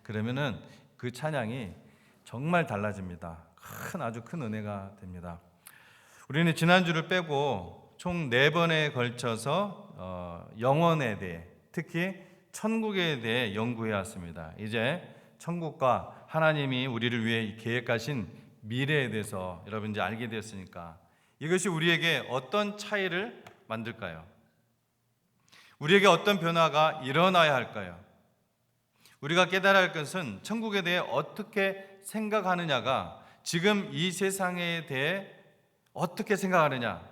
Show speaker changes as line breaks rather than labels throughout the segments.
그러면은 그 찬양이 정말 달라집니다. 아주 큰 은혜가 됩니다. 우리는 지난주를 빼고 총 4번에 걸쳐서 영혼에 대해, 특히 천국에 대해 연구해 왔습니다. 이제 천국과 하나님이 우리를 위해 계획하신 미래에 대해서 여러분 이제 알게 되었으니까 이것이 우리에게 어떤 차이를 만들까요? 우리에게 어떤 변화가 일어나야 할까요? 우리가 깨달아야 할 것은 천국에 대해 어떻게 생각하느냐가 지금 이 세상에 대해 어떻게 생각하느냐,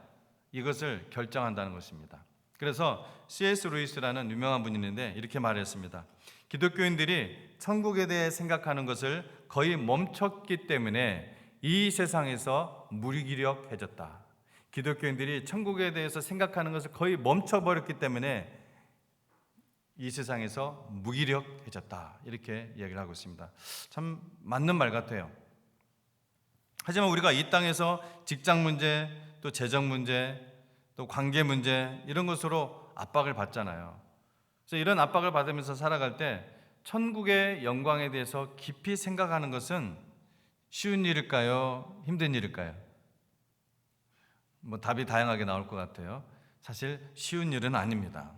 이것을 결정한다는 것입니다. 그래서 C.S. 루이스라는 유명한 분이 있는데 이렇게 말했습니다. 기독교인들이 천국에 대해 생각하는 것을 거의 멈췄기 때문에 이 세상에서 무기력해졌다. 기독교인들이 천국에 대해서 생각하는 것을 거의 멈춰버렸기 때문에 이 세상에서 무기력해졌다. 이렇게 이야기를 하고 있습니다. 참 맞는 말 같아요. 하지만 우리가 이 땅에서 직장 문제, 또 재정 문제, 또 관계 문제 이런 것으로 압박을 받잖아요. 그래서 이런 압박을 받으면서 살아갈 때 천국의 영광에 대해서 깊이 생각하는 것은 쉬운 일일까요? 힘든 일일까요? 답이 다양하게 나올 것 같아요. 사실 쉬운 일은 아닙니다.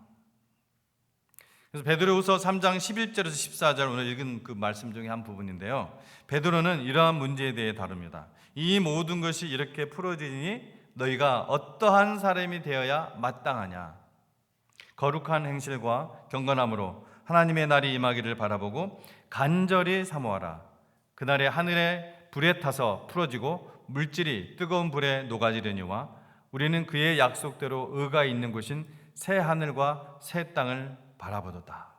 그래서 베드로후서 3장 11절에서 14절 오늘 읽은 그 말씀 중에 한 부분인데요. 베드로는 이러한 문제에 대해 다룹니다. 이 모든 것이 이렇게 풀어지니 너희가 어떠한 사람이 되어야 마땅하냐? 거룩한 행실과 경건함으로 하나님의 날이 임하기를 바라보고 간절히 사모하라. 그날에 하늘에 불에 타서 풀어지고 물질이 뜨거운 불에 녹아지려니와 우리는 그의 약속대로 의가 있는 곳인 새 하늘과 새 땅을 바라보도다.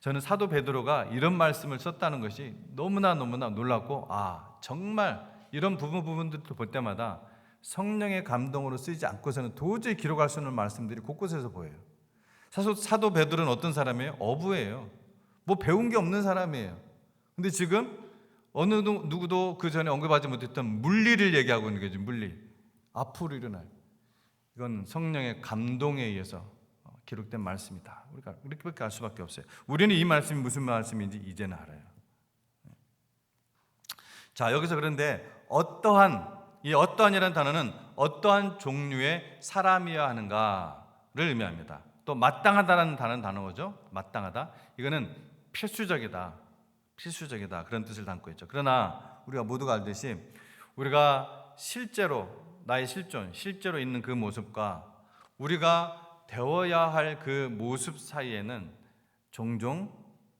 저는 사도 베드로가 이런 말씀을 썼다는 것이 너무나 놀랍고 정말 이런 부분들도 볼 때마다 성령의 감동으로 쓰지 않고서는 도저히 기록할 수 없는 말씀들이 곳곳에서 보여요. 사도 베드로는 어떤 사람이에요? 어부예요. 배운 게 없는 사람이에요. 근데 지금 어느 누구도 그 전에 언급하지 못했던 물리를 얘기하고 있는 거죠. 물리. 앞으로 일어날. 이건 성령의 감동에 의해서 기록된 말씀이다. 우리가 이렇게밖에 알 수밖에 없어요. 우리는 이 말씀이 무슨 말씀인지 이제는 알아요. 자, 여기서 그런데 어떠한이라는 단어는 어떠한 종류의 사람이어야 하는가를 의미합니다. 또 마땅하다라는 단어죠. 마땅하다. 이거는 필수적이다. 그런 뜻을 담고 있죠. 그러나 우리가 모두가 알듯이 우리가 실제로 나의 실제로 있는 그 모습과 우리가 되어야 할 그 모습 사이에는 종종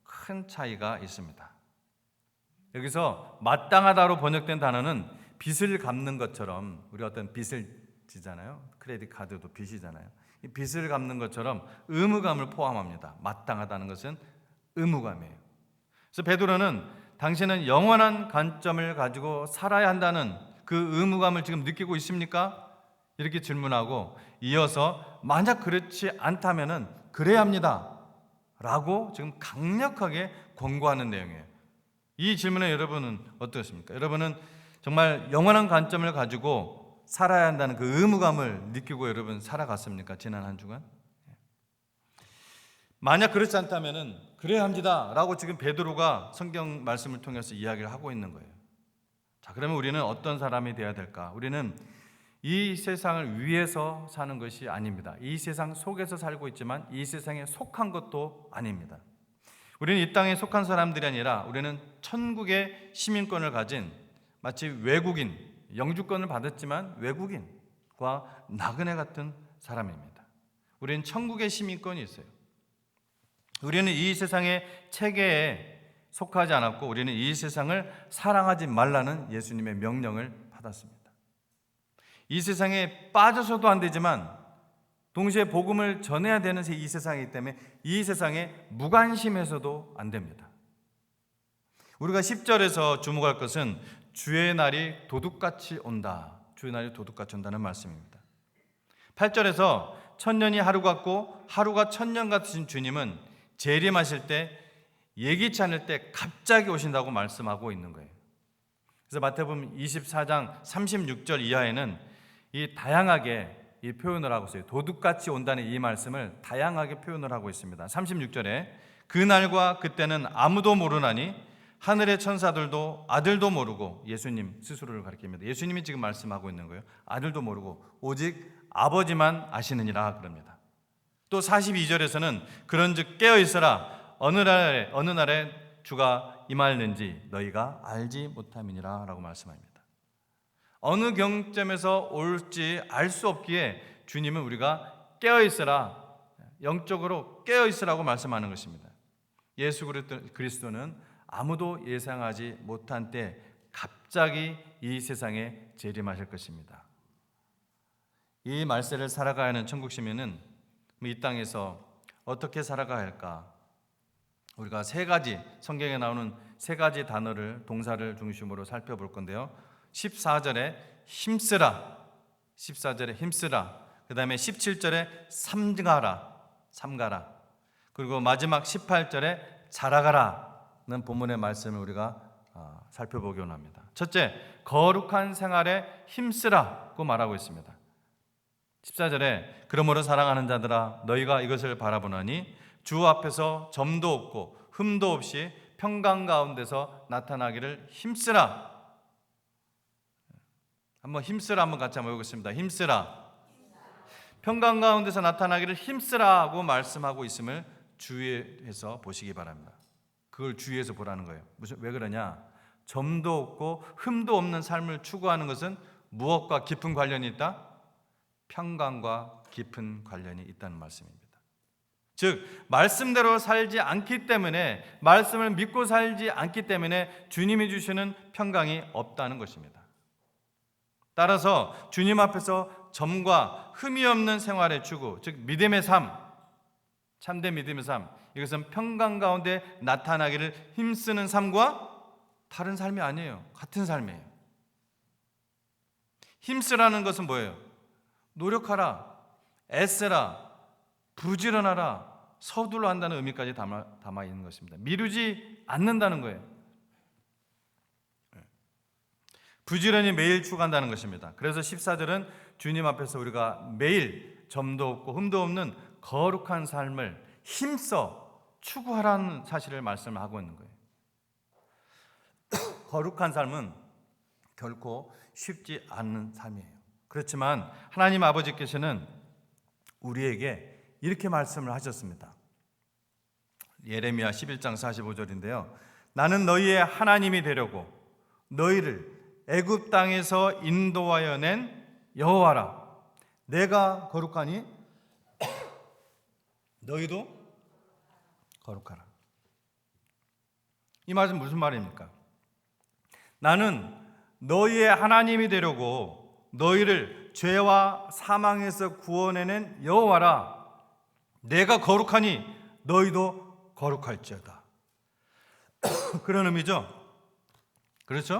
큰 차이가 있습니다. 여기서 마땅하다로 번역된 단어는 빚을 갚는 것처럼, 우리가 어떤 빚을 지잖아요. 크레딧 카드도 빚이잖아요. 이 빚을 갚는 것처럼 의무감을 포함합니다. 마땅하다는 것은 의무감이에요. 그래서 베드로는 당신은 영원한 관점을 가지고 살아야 한다는 그 의무감을 지금 느끼고 있습니까? 이렇게 질문하고 이어서 만약 그렇지 않다면은 그래야 합니다 라고 지금 강력하게 권고하는 내용이에요. 이 질문에 여러분은 어떻습니까? 여러분은 정말 영원한 관점을 가지고 살아야 한다는 그 의무감을 느끼고 여러분 살아갔습니까? 지난 한 주간? 만약 그렇지 않다면은 그래야 합니다 라고 지금 베드로가 성경 말씀을 통해서 이야기를 하고 있는 거예요. 자, 그러면 우리는 어떤 사람이 되어야 될까? 우리는 이 세상을 위해서 사는 것이 아닙니다. 이 세상 속에서 살고 있지만 이 세상에 속한 것도 아닙니다. 우리는 이 땅에 속한 사람들이 아니라 우리는 천국의 시민권을 가진 마치 외국인, 영주권을 받았지만 외국인과 나그네 같은 사람입니다. 우리는 천국의 시민권이 있어요. 우리는 이 세상의 체계에 속하지 않았고 우리는 이 세상을 사랑하지 말라는 예수님의 명령을 받았습니다. 이 세상에 빠져서도 안 되지만 동시에 복음을 전해야 되는 이 세상이기 때문에 이 세상에 무관심해서도 안 됩니다. 우리가 10절에서 주목할 것은 주의 날이 도둑같이 온다. 주의 날이 도둑같이 온다는 말씀입니다. 8절에서 천년이 하루 같고 하루가 천년 같으신 주님은 재림하실 때 예기치 않을 때 갑자기 오신다고 말씀하고 있는 거예요. 그래서 마태복음 24장 36절 이하에는 이 다양하게 이 표현을 하고 있어요. 도둑같이 온다는 이 말씀을 다양하게 표현을 하고 있습니다. 36절에 그날과 그때는 아무도 모르나니 하늘의 천사들도 아들도 모르고 예수님 스스로를 가리킵니다. 예수님이 지금 말씀하고 있는 거예요. 아들도 모르고 오직 아버지만 아시느니라 그럽니다. 또 42절에서는 그런즉 깨어 있어라 어느 날에 주가 임하는지 너희가 알지 못함이니라 라고 말씀합니다. 어느 경점에서 올지 알 수 없기에 주님은 우리가 깨어 있어라, 영적으로 깨어 있으라고 말씀하는 것입니다. 예수 그리스도는 아무도 예상하지 못한 때 갑자기 이 세상에 재림하실 것입니다. 이 말세를 살아가야 하는 천국 시민은 이 땅에서 어떻게 살아가야 할까? 우리가 세 가지, 성경에 나오는 세 가지 단어를, 동사를 중심으로 살펴볼 건데요. 14절에 힘쓰라, 14절에 힘쓰라, 그 다음에 17절에 삼가라, 그리고 마지막 18절에 자라가라는 본문의 말씀을 우리가 살펴보기 원합니다. 첫째, 거룩한 생활에 힘쓰라고 말하고 있습니다. 14절에 그러므로 사랑하는 자들아 너희가 이것을 바라보나니 주 앞에서 점도 없고 흠도 없이 평강 가운데서 나타나기를 힘쓰라. 한번 힘쓰라 한번 같이 한번 해보겠습니다. 힘쓰라. 평강 가운데서 나타나기를 힘쓰라고 말씀하고 있음을 주의해서 보시기 바랍니다. 그걸 주의해서 보라는 거예요. 왜 그러냐? 점도 없고 흠도 없는 삶을 추구하는 것은 무엇과 깊은 관련이 있다? 평강과 깊은 관련이 있다는 말씀입니다. 즉 말씀대로 살지 않기 때문에, 말씀을 믿고 살지 않기 때문에 주님이 주시는 평강이 없다는 것입니다. 따라서 주님 앞에서 점과 흠이 없는 생활의 추구, 즉 믿음의 삶, 참된 믿음의 삶, 이것은 평강 가운데 나타나기를 힘쓰는 삶과 다른 삶이 아니에요. 같은 삶이에요. 힘쓰라는 것은 뭐예요? 노력하라, 애쓰라, 부지런하라, 서둘러 한다는 의미까지 담아 있는 것입니다. 미루지 않는다는 거예요. 부지런히 매일 추구한다는 것입니다. 그래서 14절은 주님 앞에서 우리가 매일 점도 없고 흠도 없는 거룩한 삶을 힘써 추구하라는 사실을 말씀을 하고 있는 거예요. 거룩한 삶은 결코 쉽지 않은 삶이에요. 그렇지만 하나님 아버지께서는 우리에게 이렇게 말씀을 하셨습니다. 예레미야 11장 45절인데요. 나는 너희의 하나님이 되려고 너희를 애굽 땅에서 인도하여 낸 여호와라. 내가 거룩하니 너희도 거룩하라. 이 말은 무슨 말입니까? 나는 너희의 하나님이 되려고 너희를 죄와 사망에서 구원해낸 여호와라. 내가 거룩하니 너희도 거룩할지어다. 그런 의미죠. 그렇죠?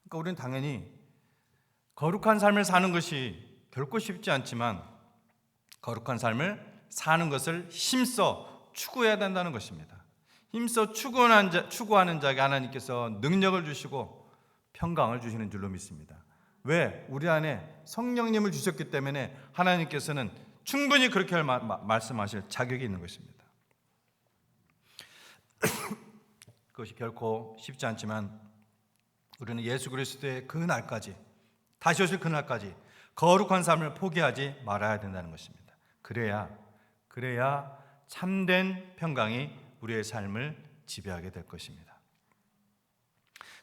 그러니까 우리는 당연히 거룩한 삶을 사는 것이 결코 쉽지 않지만 거룩한 삶을 사는 것을 힘써 추구해야 된다는 것입니다. 힘써 추구하는 자에게 하나님께서 능력을 주시고 평강을 주시는 줄로 믿습니다. 왜? 우리 안에 성령님을 주셨기 때문에 하나님께서는 충분히 그렇게 말씀하실 자격이 있는 것입니다. 그것이 결코 쉽지 않지만 우리는 예수 그리스도의 그 날까지, 다시 오실 그 날까지 거룩한 삶을 포기하지 말아야 된다는 것입니다. 그래야 참된 평강이 우리의 삶을 지배하게 될 것입니다.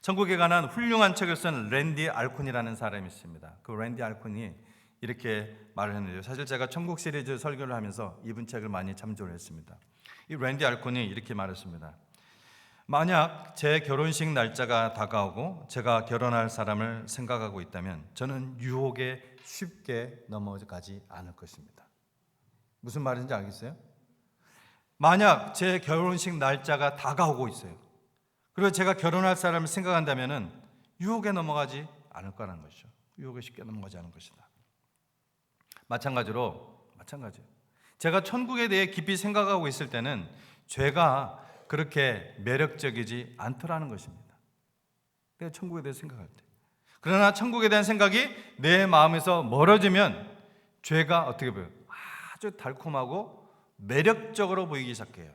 천국에 관한 훌륭한 책을 쓴 랜디 알콘이라는 사람이 있습니다. 그 랜디 알콘이 이렇게 말을 했는데요. 사실 제가 천국 시리즈 설교를 하면서 이분 책을 많이 참조를 했습니다. 이 랜디 알콘이 이렇게 말했습니다. 만약 제 결혼식 날짜가 다가오고 제가 결혼할 사람을 생각하고 있다면 저는 유혹에 쉽게 넘어가지 않을 것입니다. 무슨 말인지 알겠어요? 만약 제 결혼식 날짜가 다가오고 있어요. 그리고 제가 결혼할 사람을 생각한다면 유혹에 넘어가지 않을 거라는 것이죠. 유혹에 쉽게 넘어가지 않을 것이다. 마찬가지로 제가 천국에 대해 깊이 생각하고 있을 때는 죄가 그렇게 매력적이지 않더라는 것입니다. 내가 천국에 대해 생각할 때. 그러나 천국에 대한 생각이 내 마음에서 멀어지면 죄가 어떻게 보여요? 아주 달콤하고 매력적으로 보이기 시작해요.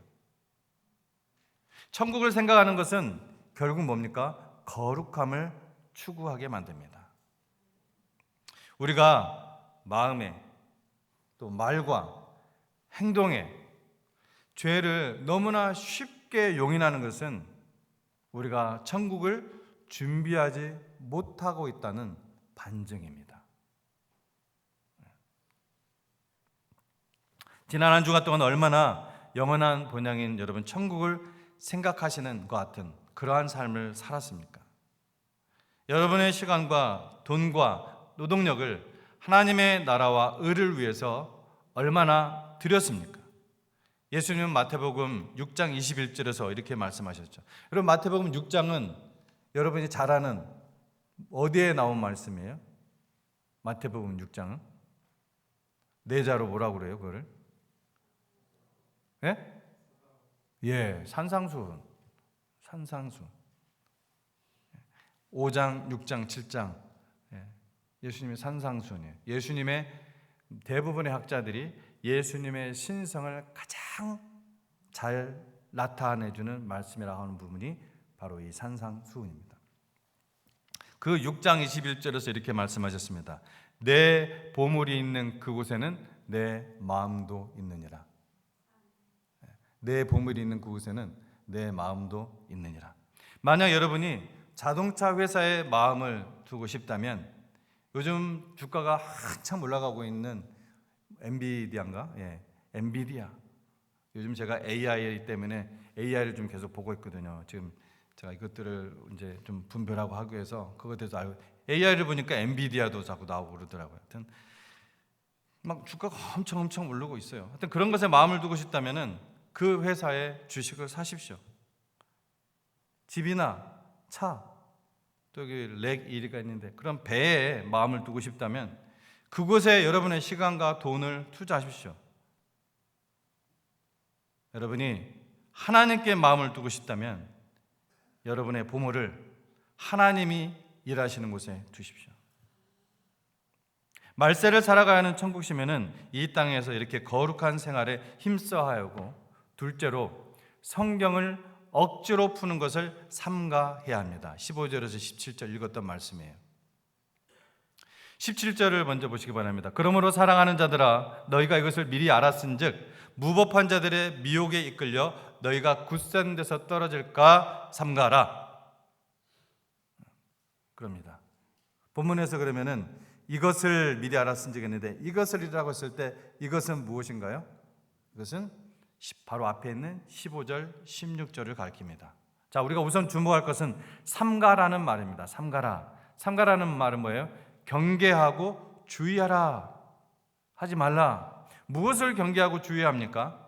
천국을 생각하는 것은 결국 뭡니까? 거룩함을 추구하게 만듭니다. 우리가 마음에 또 말과 행동에 죄를 너무나 쉽게 용인하는 것은 우리가 천국을 준비하지 못하고 있다는 반증입니다. 지난 한 주간 동안 얼마나 영원한 본향인 여러분 천국을 생각하시는 것 같은 그러한 삶을 살았습니까? 여러분의 시간과 돈과 노동력을 하나님의 나라와 의를 위해서 얼마나 드렸습니까? 예수님은 마태복음 6장 21절에서 이렇게 말씀하셨죠. 여러분 마태복음 6장은 여러분이 잘 아는 어디에 나온 말씀이에요? 마태복음 6장은? 네 자로 뭐라고 그래요 그거를? 예? 예, 산상수훈. 5장, 6장, 7장. 예수님의 산상수훈이에요. 예수님의 대부분의 학자들이 예수님의 신성을 가장 잘 나타내주는 말씀이라고 하는 부분이 바로 이 산상수훈입니다. 그 6장 21절에서 이렇게 말씀하셨습니다. 내 보물이 있는 그곳에는 내 마음도 있느니라. 내 보물이 있는 그곳에는 내 마음도 있느니라. 만약 여러분이 자동차 회사에 마음을 두고 싶다면 요즘 주가가 한참 올라가고 있는 엔비디아인가? 예, 엔비디아. 요즘 제가 AI 때문에 AI를 좀 계속 보고 있거든요. 지금 제가 이것들을 이제 좀 분별하고 하기 위해서 그것에 대해서 알고 AI를 보니까 엔비디아도 자꾸 나오고 그러더라고요. 하여튼 막 주가가 엄청 오르고 있어요. 하여튼 그런 것에 마음을 두고 싶다면은 그 회사의 주식을 사십시오. 집이나 차, 또 여기 렉 1위가 있는데 그런 배에 마음을 두고 싶다면 그곳에 여러분의 시간과 돈을 투자하십시오. 여러분이 하나님께 마음을 두고 싶다면 여러분의 보물을 하나님이 일하시는 곳에 두십시오. 말세를 살아가야 하는 천국이면은 이 땅에서 이렇게 거룩한 생활에 힘써 하고 둘째로 성경을 억지로 푸는 것을 삼가해야 합니다. 15절에서 17절 읽었던 말씀이에요. 17절을 먼저 보시기 바랍니다. 그러므로 사랑하는 자들아 너희가 이것을 미리 알았은즉 무법한 자들의 미혹에 이끌려 너희가 굳센 데서 떨어질까 삼가라. 그럽니다. 본문에서 그러면은 이것을 미리 알았은즉 했는데 이것을이라고 했을 때 이것은 무엇인가요? 이것은 바로 앞에 있는 15절, 16절을 가리킵니다. 자, 우리가 우선 주목할 것은 삼가라는 말입니다. 삼가라는 말은 뭐예요? 경계하고 주의하라. 하지 말라. 무엇을 경계하고 주의합니까?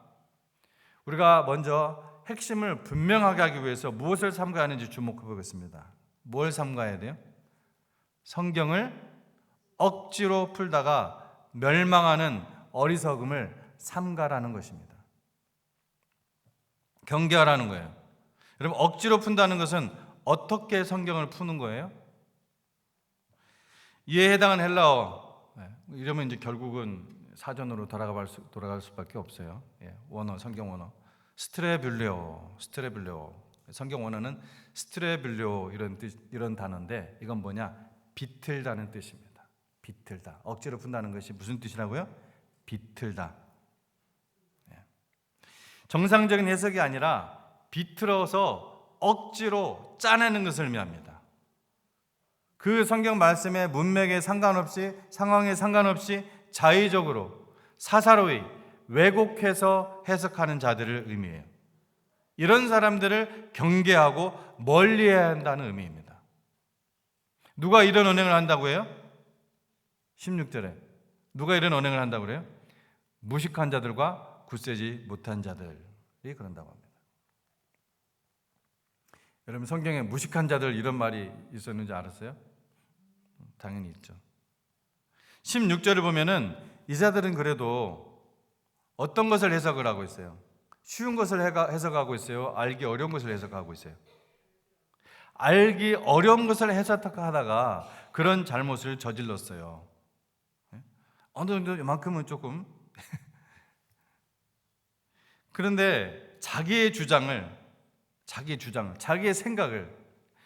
우리가 먼저 핵심을 분명하게 하기 위해서 무엇을 삼가야 하는지 주목해 보겠습니다. 뭘 삼가야 돼요? 성경을 억지로 풀다가 멸망하는 어리석음을 삼가라는 것입니다. 경계하라는 거예요. 여러분 억지로 푼다는 것은 어떻게 성경을 푸는 거예요? 이에 해당하는 헬라어 이러면 이제 결국은 사전으로 돌아갈 수밖에 없어요. 원어, 성경 원어 스트레빌레오. 성경 원어는 스트레빌레오 이런 단어인데 이건 뭐냐? 비틀다는 뜻입니다. 비틀다. 억지로 푼다는 것이 무슨 뜻이라고요? 비틀다. 정상적인 해석이 아니라 비틀어서 억지로 짜내는 것을 의미합니다. 그 성경 말씀의 문맥에 상관없이 상황에 상관없이 자의적으로 사사로이 왜곡해서 해석하는 자들을 의미해요. 이런 사람들을 경계하고 멀리해야 한다는 의미입니다. 누가 이런 언행을 한다고 해요? 16절에 누가 이런 언행을 한다고 그래요? 무식한 자들과 굳세지 못한 자들이 그런다고 합니다. 여러분 성경에 무식한 자들 이런 말이 있었는지 알았어요? 당연히 있죠. 16절을 보면은 이 자들은 그래도 어떤 것을 해석을 하고 있어요? 쉬운 것을 해석하고 있어요? 알기 어려운 것을 해석하고 있어요? 알기 어려운 것을 해석하다가 그런 잘못을 저질렀어요. 어느 정도만큼은 조금 그런데 자기의 주장을 자기의 주장을, 자기의 생각을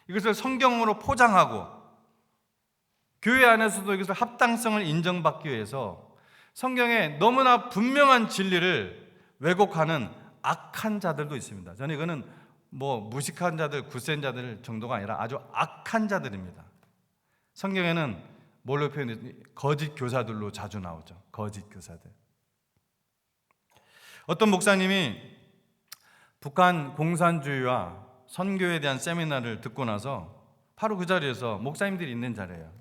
이것을 성경으로 포장하고 교회 안에서도 이것을 합당성을 인정받기 위해서 성경에 너무나 분명한 진리를 왜곡하는 악한 자들도 있습니다. 저는 이거는 무식한 자들, 굳센 자들 정도가 아니라 아주 악한 자들입니다. 성경에는 뭘로 표현해서 거짓 교사들로 자주 나오죠. 거짓 교사들. 어떤 목사님이 북한 공산주의와 선교에 대한 세미나를 듣고 나서 바로 그 자리에서, 목사님들이 있는 자리예요,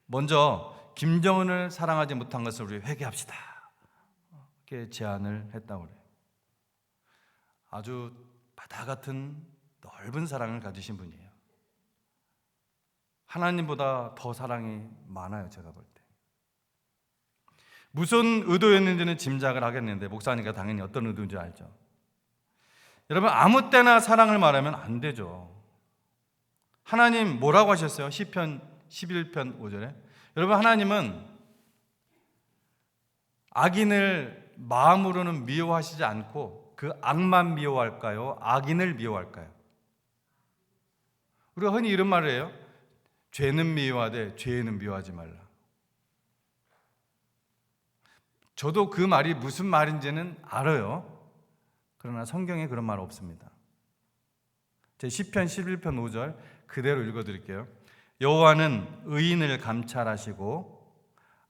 먼저 김정은을 사랑하지 못한 것을 우리 회개합시다, 이렇게 제안을 했다고 그래요. 아주 바다 같은 넓은 사랑을 가지신 분이에요. 하나님보다 더 사랑이 많아요, 제가 볼 때. 무슨 의도였는지는 짐작을 하겠는데 목사니까 당연히 어떤 의도인지 알죠. 여러분, 아무 때나 사랑을 말하면 안 되죠. 하나님 뭐라고 하셨어요? 시편 11편 5절에 여러분, 하나님은 악인을 마음으로는 미워하시지 않고 그 악만 미워할까요? 악인을 미워할까요? 우리가 흔히 이런 말을 해요. 죄는 미워하되 죄인은 미워하지 말라. 저도 그 말이 무슨 말인지는 알아요. 그러나 성경에 그런 말 없습니다. 제 시편 11편 5절 그대로 읽어드릴게요. 여호와는 의인을 감찰하시고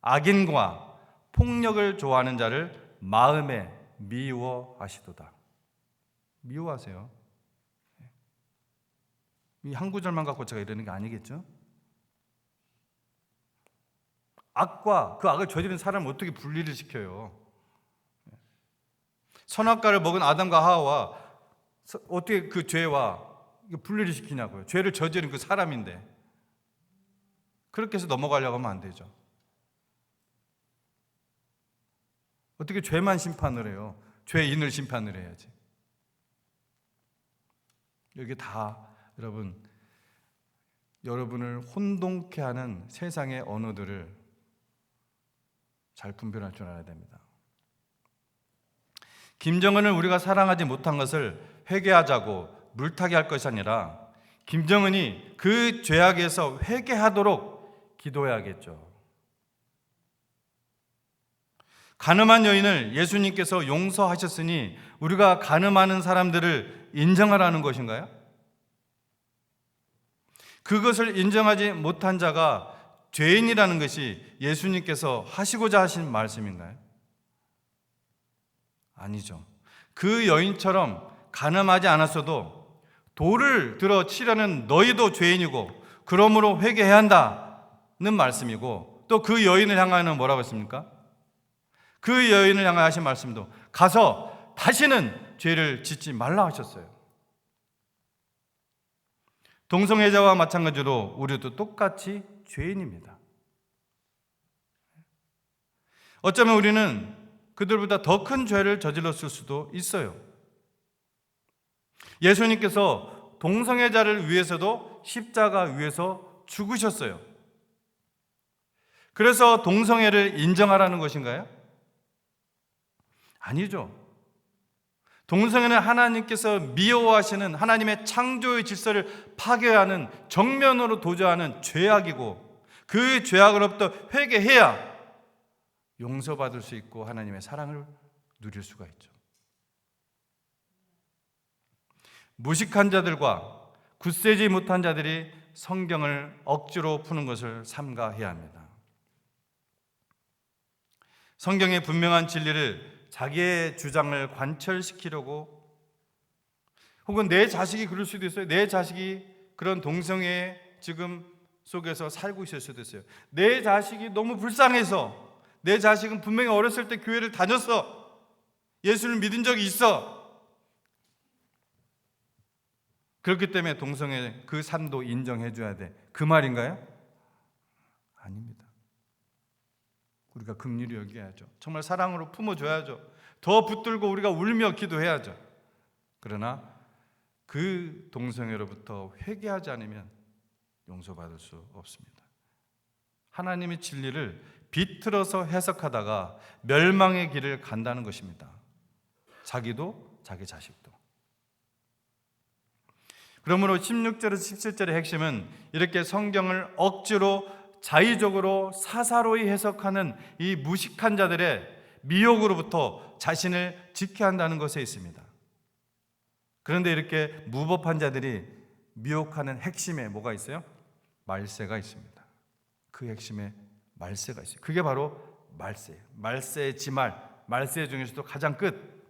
악인과 폭력을 좋아하는 자를 마음에 미워하시도다. 미워하세요. 이 한 구절만 갖고 제가 이러는 게 아니겠죠? 악과 그 악을 저지른 사람을 어떻게 분리를 시켜요? 선악과를 먹은 아담과 하와와 어떻게 그 죄와 분리를 시키냐고요. 죄를 저지른 그 사람인데 그렇게 해서 넘어가려고 하면 안 되죠. 어떻게 죄만 심판을 해요? 죄인을 심판을 해야지. 여기 다 여러분을 혼동케 하는 세상의 언어들을 잘 분별할 줄 알아야 됩니다. 김정은을 우리가 사랑하지 못한 것을 회개하자고 물타기 할 것이 아니라 김정은이 그 죄악에서 회개하도록 기도해야겠죠. 가늠한 여인을 예수님께서 용서하셨으니 우리가 가늠하는 사람들을 인정하라는 것인가요? 그것을 인정하지 못한 자가 죄인이라는 것이 예수님께서 하시고자 하신 말씀인가요? 아니죠. 그 여인처럼 가늠하지 않았어도 돌을 들어 치려는 너희도 죄인이고 그러므로 회개해야 한다는 말씀이고, 또 그 여인을 향하여는 뭐라고 했습니까? 그 여인을 향하여 하신 말씀도 가서 다시는 죄를 짓지 말라 하셨어요. 동성애자와 마찬가지로 우리도 똑같이 죄인입니다. 어쩌면 우리는 그들보다 더 큰 죄를 저질렀을 수도 있어요. 예수님께서 동성애자를 위해서도 십자가 위에서 죽으셨어요. 그래서 동성애를 인정하라는 것인가요? 아니죠. 동성애는 하나님께서 미워하시는 하나님의 창조의 질서를 파괴하는, 정면으로 도저하는 죄악이고, 그 죄악으로부터 회개해야 용서받을 수 있고 하나님의 사랑을 누릴 수가 있죠. 무식한 자들과 굳세지 못한 자들이 성경을 억지로 푸는 것을 삼가해야 합니다. 성경의 분명한 진리를 자기의 주장을 관철시키려고, 혹은 내 자식이 그럴 수도 있어요. 내 자식이 그런 동성애 지금 속에서 살고 있을 수도 있어요. 내 자식이 너무 불쌍해서, 내 자식은 분명히 어렸을 때 교회를 다녔어, 예수를 믿은 적이 있어, 그렇기 때문에 동성애 그 삶도 인정해 줘야 돼, 그 말인가요? 아닙니다. 우리가 긍휼히 여겨야죠. 정말 사랑으로 품어줘야죠. 더 붙들고 우리가 울며 기도해야죠. 그러나 그 동성애로부터 회개하지 않으면 용서받을 수 없습니다. 하나님의 진리를 비틀어서 해석하다가 멸망의 길을 간다는 것입니다. 자기도 자기 자식도. 그러므로 16절에서 17절의 핵심은 이렇게 성경을 억지로 자의적으로 사사로이 해석하는 이 무식한 자들의 미혹으로부터 자신을 지켜야 한다는 것에 있습니다. 그런데 이렇게 무법한 자들이 미혹하는 핵심에 뭐가 있어요? 말세가 있습니다. 그 핵심에 말세가 있어요. 그게 바로 말세예요. 말세의 지말, 말세 중에서도 가장 끝.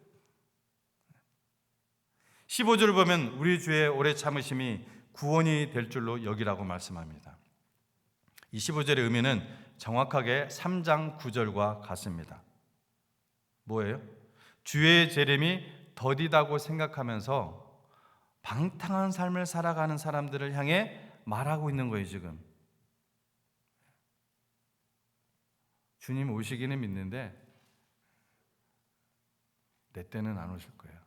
15절을 보면 우리 주의 오래 참으심이 구원이 될 줄로 여기라고 말씀합니다. 이 15절의 의미는 정확하게 3장 9절과 같습니다. 뭐예요? 주의 재림이 더디다고 생각하면서 방탕한 삶을 살아가는 사람들을 향해 말하고 있는 거예요, 지금. 주님 오시기는 믿는데 내 때는 안 오실 거예요.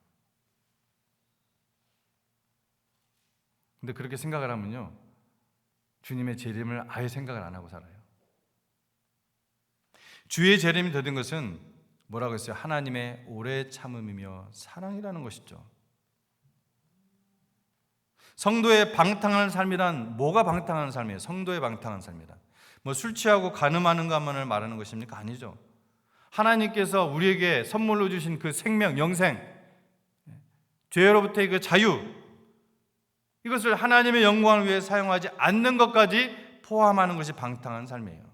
근데 그렇게 생각을 하면요, 주님의 재림을 아예 생각을 안 하고 살아요. 주의 재림이 더딘 것은 뭐라고 했어요? 하나님의 오래 참음이며 사랑이라는 것이죠. 성도의 방탕한 삶이란 뭐가 방탕한 삶이에요? 성도의 방탕한 삶이란 뭐 술 취하고 간음하는 것만을 말하는 것입니까? 아니죠. 하나님께서 우리에게 선물로 주신 그 생명, 영생, 죄로부터의 그 자유, 이것을 하나님의 영광을 위해 사용하지 않는 것까지 포함하는 것이 방탕한 삶이에요.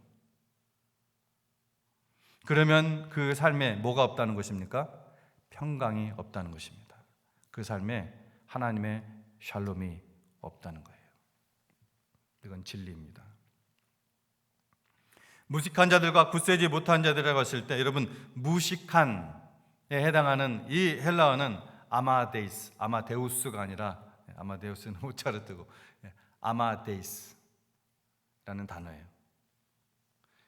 그러면 그 삶에 뭐가 없다는 것입니까? 평강이 없다는 것입니다. 그 삶에 하나님의 샬롬이 없다는 거예요. 이건 진리입니다. 무식한 자들과 굳세지 못한 자들이라고 했을 때, 여러분, 무식한에 해당하는 이 헬라어는 아마데이스, 아마데우스가 아니라, 아마데우스는 오차를 뜨고 아마데이스라는 단어예요.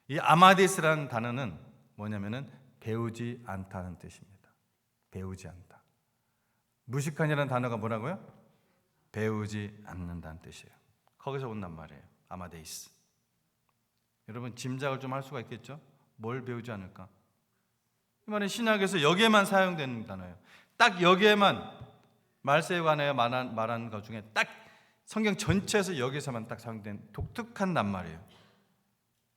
이 아마데이스라는 단어는 뭐냐면은 배우지 않다는 뜻입니다. 배우지 않다. 무식한이라는 단어가 뭐라고요? 배우지 않는다는 뜻이에요. 거기서 온단 말이에요. 아마데이스. 여러분, 짐작을 좀 할 수가 있겠죠? 뭘 배우지 않을까? 이 말은 신약에서 여기에만 사용되는 단어예요. 딱 여기에만, 말세에 관하여 말한 것 중에 딱 성경 전체에서 여기서만 딱 사용된 독특한 낱말이에요.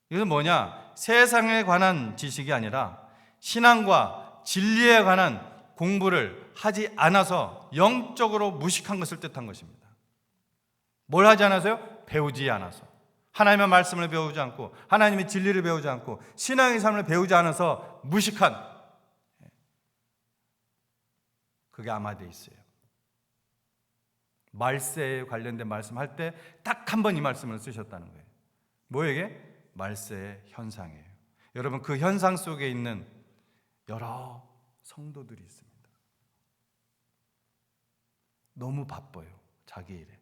이것은 뭐냐? 세상에 관한 지식이 아니라 신앙과 진리에 관한 공부를 하지 않아서 영적으로 무식한 것을 뜻한 것입니다. 뭘 하지 않아서요? 배우지 않아서. 하나님의 말씀을 배우지 않고, 하나님의 진리를 배우지 않고, 신앙의 삶을 배우지 않아서 무식한, 그게 아마데이스예요. 말세에 관련된 말씀할 때 딱 한 번 이 말씀을 쓰셨다는 거예요. 뭐에게? 말세의 현상이에요. 여러분, 그 현상 속에 있는 여러 성도들이 있습니다. 너무 바빠요, 자기 일에.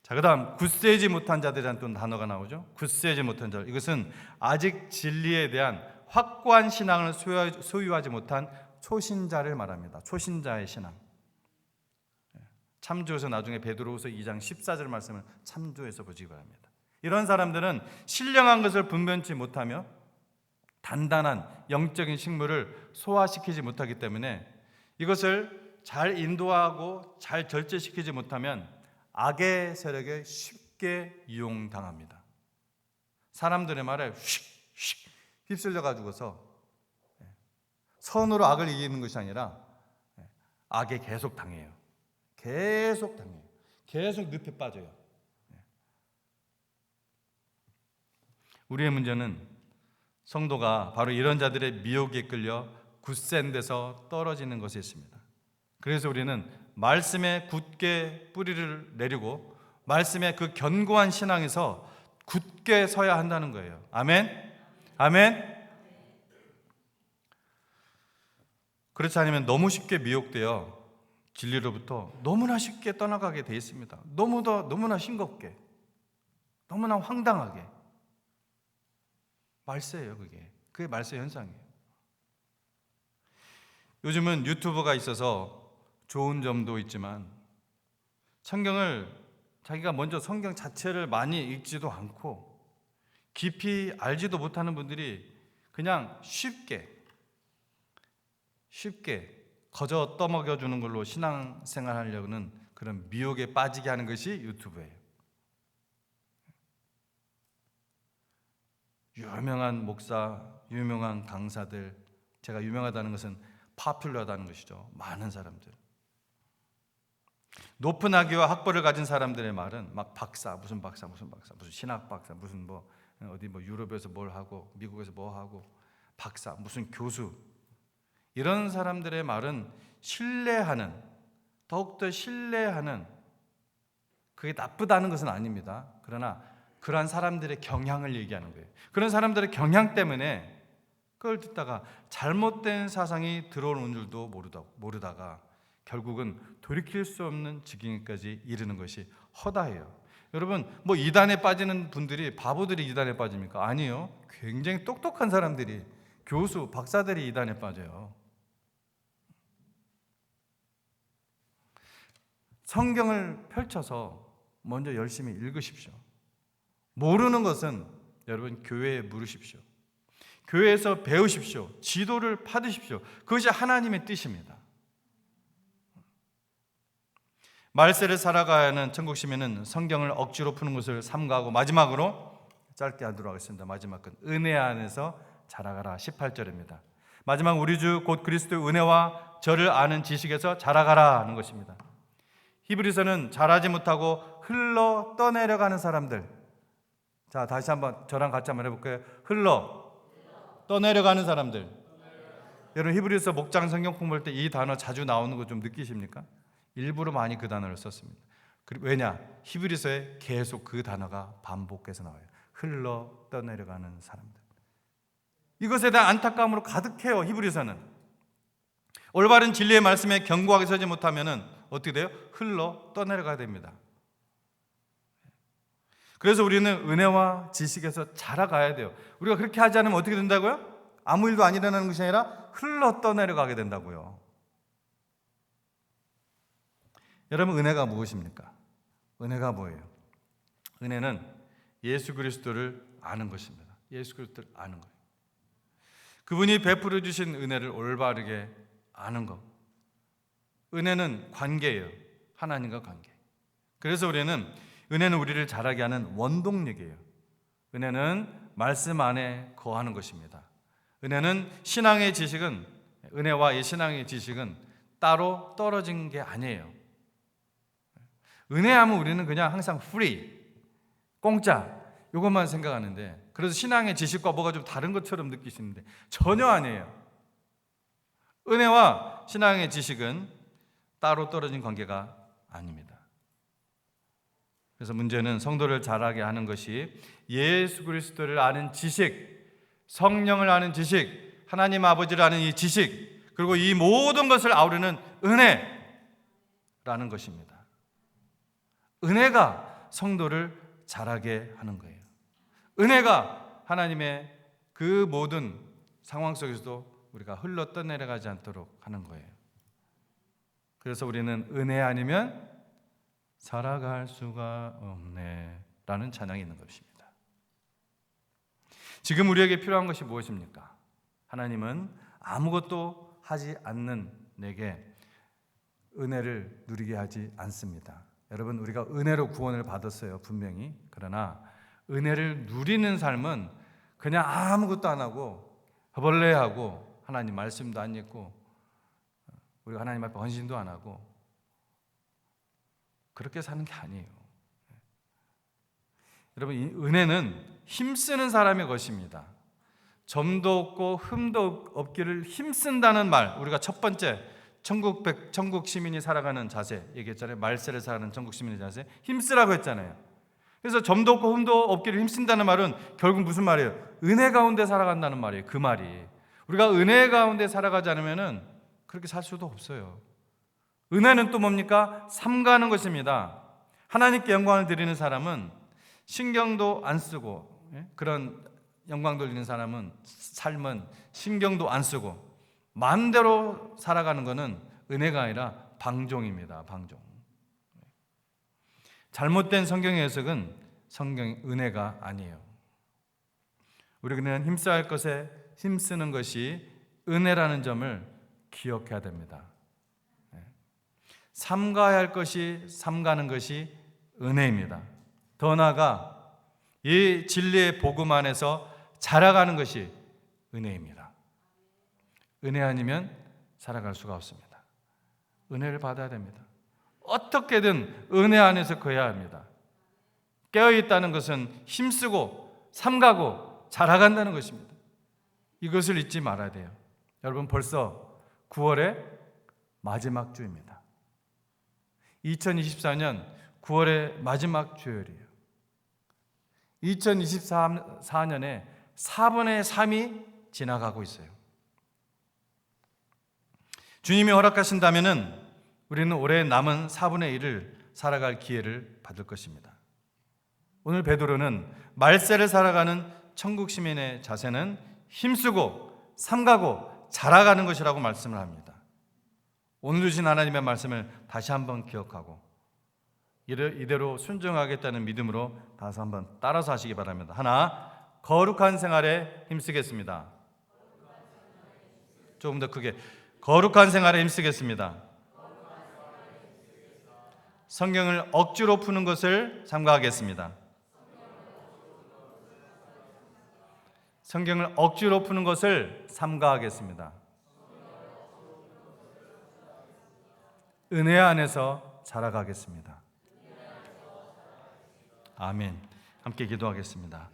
자, 그 다음 굳세지 못한 자들이라는 또 단어가 나오죠. 굳세지 못한 자들, 이것은 아직 진리에 대한 확고한 신앙을 소유하지 못한 초신자를 말합니다. 초신자의 신앙. 참조해서 나중에 베드로후서 2장 14절 말씀을 참조해서 보시기 바랍니다. 이런 사람들은 신령한 것을 분별치 못하며 단단한 영적인 식물을 소화시키지 못하기 때문에 이것을 잘 인도하고 잘 절제시키지 못하면 악의 세력에 쉽게 이용당합니다. 사람들의 말에 휙휙 휩쓸려 가지고서 선으로 악을 이기는 것이 아니라 악에 계속 당해요. 계속 당해요. 계속 늪에 빠져요. 우리의 문제는 성도가 바로 이런 자들의 미혹에 끌려 굳센 데서 떨어지는 것에 있습니다. 그래서 우리는 말씀에 굳게 뿌리를 내리고 말씀의 그 견고한 신앙에서 굳게 서야 한다는 거예요. 아멘? 아멘? 그렇지 않으면 너무 쉽게 미혹되어 진리로부터 너무나 쉽게 떠나가게 돼 있습니다. 너무나 싱겁게, 너무나 황당하게. 말세예요, 그게 말세 현상이에요. 요즘은 유튜브가 있어서 좋은 점도 있지만 성경을 자기가 먼저 성경 자체를 많이 읽지도 않고 깊이 알지도 못하는 분들이 그냥 쉽게 거저 떠먹여주는 걸로 신앙생활 하려는 그런 미혹에 빠지게 하는 것이 유튜브예요. 유명한 목사, 유명한 강사들, 제가 유명하다는 것은 파퓰러하다는 것이죠. 많은 사람들, 높은 학위와 학벌을 가진 사람들의 말은 막 박사, 무슨 신학 박사, 무슨 어디 유럽에서 뭘 하고 미국에서 뭐 하고 박사, 무슨 교수, 이런 사람들의 말은 신뢰하는, 더욱더 신뢰하는, 그게 나쁘다는 것은 아닙니다. 그러나 그러한 사람들의 경향을 얘기하는 거예요. 그런 사람들의 경향 때문에 그걸 듣다가 잘못된 사상이 들어오는 줄도 모르다가 결국은 돌이킬 수 없는 지경까지 이르는 것이 허다해요. 여러분, 이단에 빠지는 분들이 바보들이 이단에 빠집니까? 아니요. 굉장히 똑똑한 사람들이, 교수, 박사들이 이단에 빠져요. 성경을 펼쳐서 먼저 열심히 읽으십시오. 모르는 것은 여러분 교회에 물으십시오. 교회에서 배우십시오. 지도를 받으십시오. 그것이 하나님의 뜻입니다. 말세를 살아가야 하는 천국 시민은 성경을 억지로 푸는 것을 삼가하고, 마지막으로 짧게 하도록 하겠습니다. 마지막 건 은혜 안에서 자라가라. 18절입니다. 마지막 우리 주 곧 그리스도의 은혜와 저를 아는 지식에서 자라가라 하는 것입니다. 히브리서는 자라지 못하고 흘러 떠내려가는 사람들. 자, 다시 한번 저랑 같이 한번 해볼까요? 흘러 떠내려가는 사람들. 여러분, 히브리서 목장 성경 공부할 때 이 단어 자주 나오는 거 좀 느끼십니까? 일부러 많이 그 단어를 썼습니다. 왜냐? 히브리서에 계속 그 단어가 반복해서 나와요. 흘러 떠내려가는 사람들. 이것에 대한 안타까움으로 가득해요. 히브리서는 올바른 진리의 말씀에 견고하게 서지 못하면은 어떻게 돼요? 흘러 떠내려가야 됩니다. 그래서 우리는 은혜와 지식에서 자라가야 돼요. 우리가 그렇게 하지 않으면 어떻게 된다고요? 아무 일도 안 일어나는 것이 아니라 흘러 떠내려가게 된다고요. 여러분, 은혜가 무엇입니까? 은혜가 뭐예요? 은혜는 예수 그리스도를 아는 것입니다. 예수 그리스도를 아는 거예요. 그분이 베풀어 주신 은혜를 올바르게 아는 것. 은혜는 관계예요. 하나님과 관계. 그래서 은혜는 우리를 자라게 하는 원동력이에요. 은혜는 말씀 안에 거하는 것입니다. 은혜와 이 신앙의 지식은 따로 떨어진 게 아니에요. 은혜하면 우리는 그냥 항상 free, 공짜, 이것만 생각하는데, 그래서 신앙의 지식과 뭐가 좀 다른 것처럼 느끼시는데 전혀 아니에요. 은혜와 신앙의 지식은 따로 떨어진 관계가 아닙니다. 그래서 문제는 성도를 자라게 하는 것이 예수 그리스도를 아는 지식, 성령을 아는 지식, 하나님 아버지를 아는 이 지식, 그리고 이 모든 것을 아우르는 은혜라는 것입니다. 은혜가 성도를 자라게 하는 거예요. 은혜가 하나님의 그 모든 상황 속에서도 우리가 흘러 떠내려가지 않도록 하는 거예요. 그래서 우리는 은혜 아니면 살아갈 수가 없네 라는 찬양이 있는 것입니다. 지금 우리에게 필요한 것이 무엇입니까? 하나님은 아무것도 하지 않는 내게 은혜를 누리게 하지 않습니다. 여러분, 우리가 은혜로 구원을 받았어요, 분명히. 그러나 은혜를 누리는 삶은 그냥 아무것도 안 하고 허벌레하고 하나님 말씀도 안 읽고 우리가 하나님 앞에 헌신도 안 하고 그렇게 사는 게 아니에요. 여러분, 이 은혜는 힘쓰는 사람의 것입니다. 점도 없고 흠도 없기를 힘쓴다는 말, 우리가 첫 번째 천국 시민이 살아가는 자세 얘기했잖아요. 말세를 살아가는 천국 시민의 자세, 힘쓰라고 했잖아요. 그래서 점도 없고 흠도 없기를 힘쓴다는 말은 결국 무슨 말이에요? 은혜 가운데 살아간다는 말이에요. 그 말이 우리가 은혜 가운데 살아가지 않으면은 그렇게 살 수도 없어요. 은혜는 또 뭡니까? 삼가는 것입니다. 하나님께 영광을 드리는 사람은 신경도 안 쓰고, 그런 영광 돌리는 사람은 삶은 신경도 안 쓰고 마음대로 살아가는 것은 은혜가 아니라 방종입니다. 방종. 잘못된 성경의 해석은 은혜가 아니에요. 우리는 힘써야 할 것에 힘쓰는 것이 은혜라는 점을 기억해야 됩니다. 삼가야 할 것이 삼가는 것이 은혜입니다. 더 나아가 이 진리의 복음 안에서 자라가는 것이 은혜입니다. 은혜 아니면 살아갈 수가 없습니다. 은혜를 받아야 됩니다. 어떻게든 은혜 안에서 거해야 합니다. 깨어있다는 것은 힘쓰고 삼가고 자라간다는 것입니다. 이것을 잊지 말아야 돼요. 여러분, 벌써 9월의 마지막 주입니다. 2024년 9월의 마지막 주일이에요. 2024년에 4분의 3이 지나가고 있어요. 주님이 허락하신다면 우리는 올해 남은 4분의 1을 살아갈 기회를 받을 것입니다. 오늘 베드로는 말세를 살아가는 천국 시민의 자세는 힘쓰고 삼가고 자라가는 것이라고 말씀을 합니다. 오늘 주신 하나님의 말씀을 다시 한번 기억하고 이대로 순종하겠다는 믿음으로 다시 한번 따라서 하시기 바랍니다. 하나, 거룩한 생활에 힘쓰겠습니다. 조금 더 크게, 거룩한 생활에 힘쓰겠습니다. 성경을 억지로 푸는 것을 삼가하겠습니다. 성경을 억지로 푸는 것을 삼가하겠습니다. 은혜 안에서 자라가겠습니다. 아멘. 함께 기도하겠습니다.